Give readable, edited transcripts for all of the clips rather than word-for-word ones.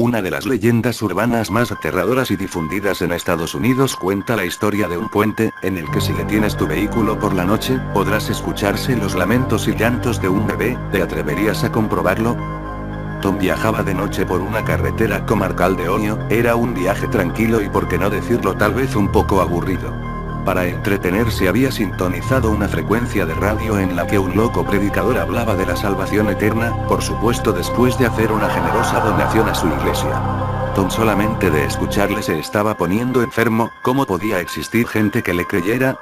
Una de las leyendas urbanas más aterradoras y difundidas en Estados Unidos cuenta la historia de un puente, en el que si detienes tu vehículo por la noche, podrás escucharse los lamentos y llantos de un bebé. ¿Te atreverías a comprobarlo? Tom viajaba de noche por una carretera comarcal de Ohio. Era un viaje tranquilo y, por qué no decirlo, tal vez un poco aburrido. Para entretenerse había sintonizado una frecuencia de radio en la que un loco predicador hablaba de la salvación eterna, por supuesto después de hacer una generosa donación a su iglesia. Tom solamente de escucharle se estaba poniendo enfermo. ¿Cómo podía existir gente que le creyera?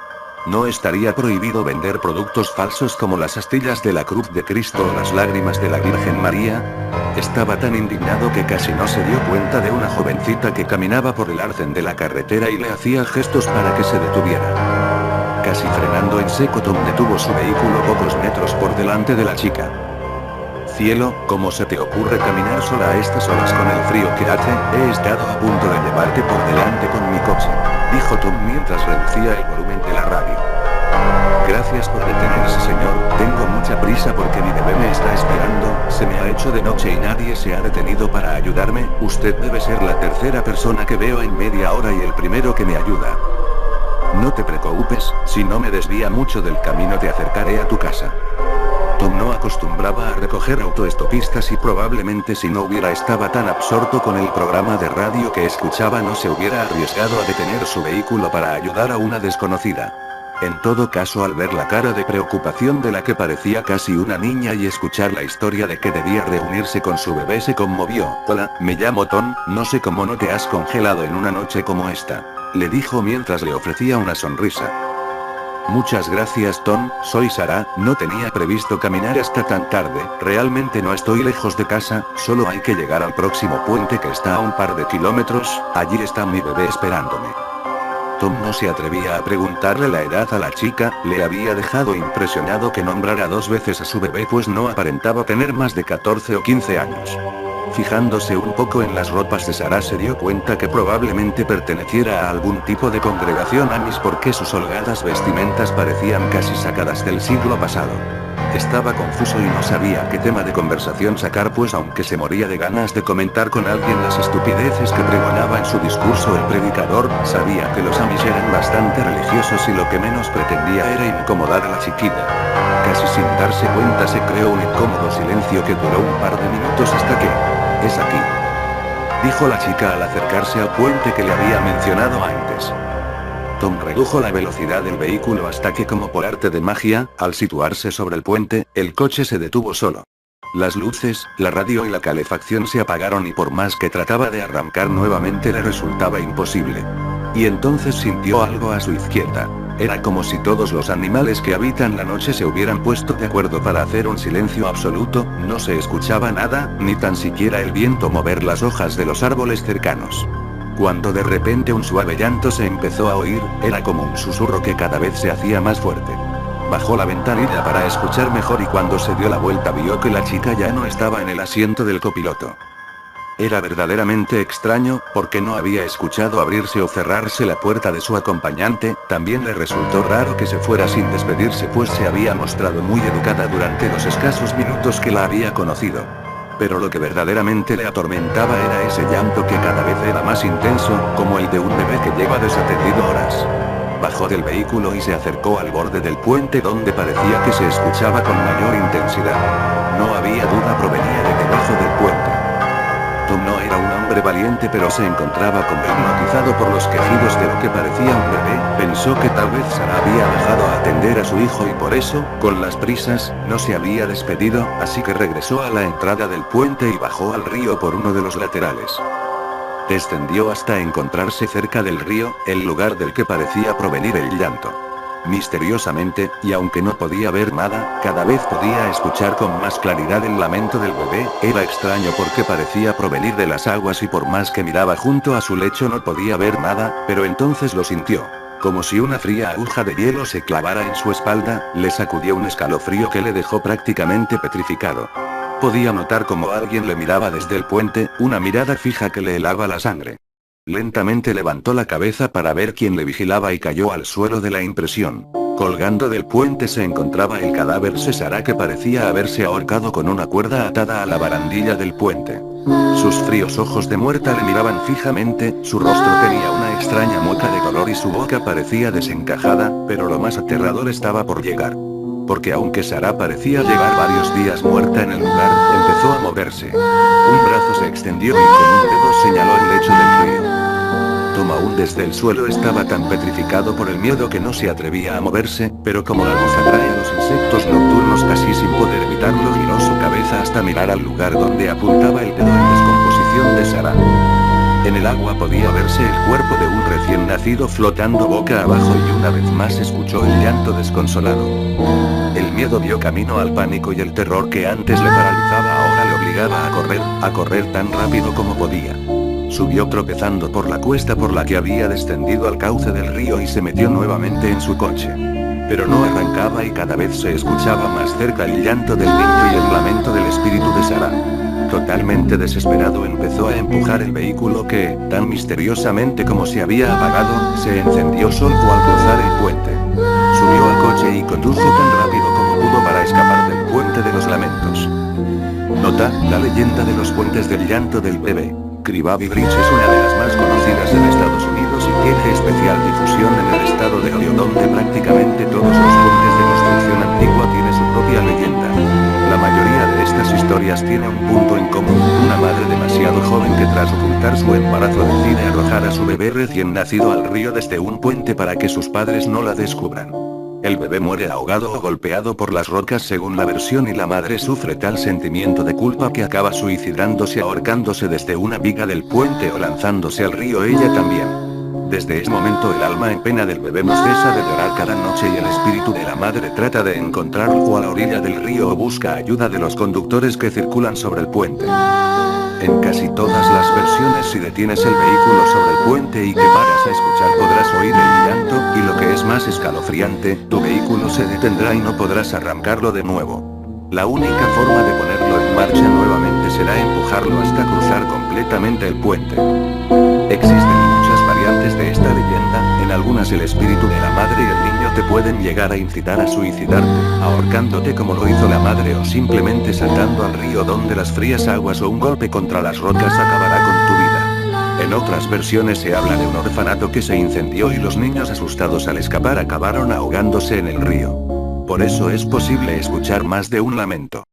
¿No estaría prohibido vender productos falsos como las astillas de la Cruz de Cristo o las lágrimas de la Virgen María? Estaba tan indignado que casi no se dio cuenta de una jovencita que caminaba por el arcén de la carretera y le hacía gestos para que se detuviera. Casi frenando en seco, Tom detuvo su vehículo pocos metros por delante de la chica. Cielo, ¿cómo se te ocurre caminar sola a estas horas con el frío que hace? He estado a punto de llevarte por delante con mi coche, dijo Tom mientras reducía el volumen de la radio. Gracias por detenerse, señor. Tengo mucha prisa porque mi bebé me está esperando. Se me ha hecho de noche y nadie se ha detenido para ayudarme. Usted debe ser la tercera persona que veo en media hora y el primero que me ayuda. No te preocupes, si no me desvía mucho del camino te acercaré a tu casa. Tom no acostumbraba a recoger autoestopistas y probablemente si no estaba tan absorto con el programa de radio que escuchaba no se hubiera arriesgado a detener su vehículo para ayudar a una desconocida. En todo caso, al ver la cara de preocupación de la que parecía casi una niña y escuchar la historia de que debía reunirse con su bebé, se conmovió. Hola, me llamo Tom, no sé cómo no te has congelado en una noche como esta, le dijo mientras le ofrecía una sonrisa. Muchas gracias, Tom, soy Sarah. No tenía previsto caminar hasta tan tarde. Realmente no estoy lejos de casa, solo hay que llegar al próximo puente que está a un par de kilómetros. Allí está mi bebé esperándome. Tom no se atrevía a preguntarle la edad a la chica. Le había dejado impresionado que nombrara 2 veces a su bebé, pues no aparentaba tener más de 14 o 15 años. Fijándose un poco en las ropas de Sarah, se dio cuenta que probablemente perteneciera a algún tipo de congregación Amish porque sus holgadas vestimentas parecían casi sacadas del siglo pasado. Estaba confuso y no sabía qué tema de conversación sacar, pues aunque se moría de ganas de comentar con alguien las estupideces que pregonaba en su discurso el predicador, sabía que los Amish eran bastante religiosos y lo que menos pretendía era incomodar a la chiquilla. Casi sin darse cuenta se creó un incómodo silencio que duró un par de minutos hasta que... «Es aquí», dijo la chica al acercarse al puente que le había mencionado antes. Tom redujo la velocidad del vehículo hasta que, como por arte de magia, al situarse sobre el puente, el coche se detuvo solo. Las luces, la radio y la calefacción se apagaron y por más que trataba de arrancar nuevamente le resultaba imposible. Y entonces sintió algo a su izquierda. Era como si todos los animales que habitan la noche se hubieran puesto de acuerdo para hacer un silencio absoluto. No se escuchaba nada, ni tan siquiera el viento mover las hojas de los árboles cercanos. Cuando de repente un suave llanto se empezó a oír, era como un susurro que cada vez se hacía más fuerte. Bajó la ventanilla para escuchar mejor y cuando se dio la vuelta vio que la chica ya no estaba en el asiento del copiloto. Era verdaderamente extraño, porque no había escuchado abrirse o cerrarse la puerta de su acompañante. También le resultó raro que se fuera sin despedirse, pues se había mostrado muy educada durante los escasos minutos que la había conocido. Pero lo que verdaderamente le atormentaba era ese llanto que cada vez era más intenso, como el de un bebé que lleva desatendido horas. Bajó del vehículo y se acercó al borde del puente donde parecía que se escuchaba con mayor intensidad. No había duda, provenía de debajo del puente. Tom no era un hombre valiente, pero se encontraba como hipnotizado por los quejidos de lo que parecía un bebé. Pensó que tal vez Sarah había dejado a atender a su hijo y por eso, con las prisas, no se había despedido, así que regresó a la entrada del puente y bajó al río por uno de los laterales. Descendió hasta encontrarse cerca del río, el lugar del que parecía provenir el llanto. Misteriosamente, y aunque no podía ver nada, cada vez podía escuchar con más claridad el lamento del bebé. Era extraño porque parecía provenir de las aguas y por más que miraba junto a su lecho no podía ver nada, pero entonces lo sintió. Como si una fría aguja de hielo se clavara en su espalda, le sacudió un escalofrío que le dejó prácticamente petrificado. Podía notar como alguien le miraba desde el puente, una mirada fija que le helaba la sangre. Lentamente levantó la cabeza para ver quién le vigilaba y cayó al suelo de la impresión. Colgando del puente se encontraba el cadáver de Sarah, que parecía haberse ahorcado con una cuerda atada a la barandilla del puente. Sus fríos ojos de muerta le miraban fijamente, su rostro tenía una extraña mueca de dolor y su boca parecía desencajada, pero lo más aterrador estaba por llegar. Porque aunque Sara parecía llevar varios días muerta en el lugar, empezó a moverse. Un brazo se extendió y con un dedo señaló el lecho del río. Tom aún desde el suelo estaba tan petrificado por el miedo que no se atrevía a moverse, pero como la luz atrae a los insectos nocturnos casi sin poder evitarlo giró su cabeza hasta mirar al lugar donde apuntaba el dedo en descomposición de Sara. En el agua podía verse el cuerpo de un recién nacido flotando boca abajo y una vez más escuchó el llanto desconsolado. El miedo dio camino al pánico y el terror que antes le paralizaba ahora le obligaba a correr tan rápido como podía. Subió tropezando por la cuesta por la que había descendido al cauce del río y se metió nuevamente en su coche. Pero no arrancaba y cada vez se escuchaba más cerca el llanto del niño y el lamento del espíritu de Sara. Totalmente desesperado empezó a empujar el vehículo que, tan misteriosamente como se había apagado, se encendió solo al cruzar el puente. Subió al coche y condujo tan rápido como pudo para escapar del puente de los lamentos. Nota, la leyenda de los puentes del llanto del bebé. Cribaby Bridge es una de las más conocidas en Estados Unidos y tiene especial difusión en el estado de Ohio donde prácticamente todos los puentes de construcción antigua tienen su propia leyenda. La mayoría de estas historias tiene un punto en común, una madre demasiado joven que tras ocultar su embarazo decide arrojar a su bebé recién nacido al río desde un puente para que sus padres no la descubran. El bebé muere ahogado o golpeado por las rocas según la versión y la madre sufre tal sentimiento de culpa que acaba suicidándose ahorcándose desde una viga del puente o lanzándose al río ella también. Desde ese momento el alma en pena del bebé no cesa de llorar cada noche y el espíritu de la madre trata de encontrarlo a la orilla del río o busca ayuda de los conductores que circulan sobre el puente. En casi todas las versiones si detienes el vehículo sobre el puente y te paras a escuchar podrás oír el llanto, y lo que es más escalofriante, tu vehículo se detendrá y no podrás arrancarlo de nuevo. La única forma de ponerlo en marcha nuevamente será empujarlo hasta cruzar completamente el puente. Existen muchas variantes de esta leyenda, en algunas el espíritu de la madre y el niño te pueden llegar a incitar a suicidarte, ahorcándote como lo hizo la madre o simplemente saltando al río donde las frías aguas o un golpe contra las rocas acabará con tu vida. En otras versiones se habla de un orfanato que se incendió y los niños asustados al escapar acabaron ahogándose en el río. Por eso es posible escuchar más de un lamento.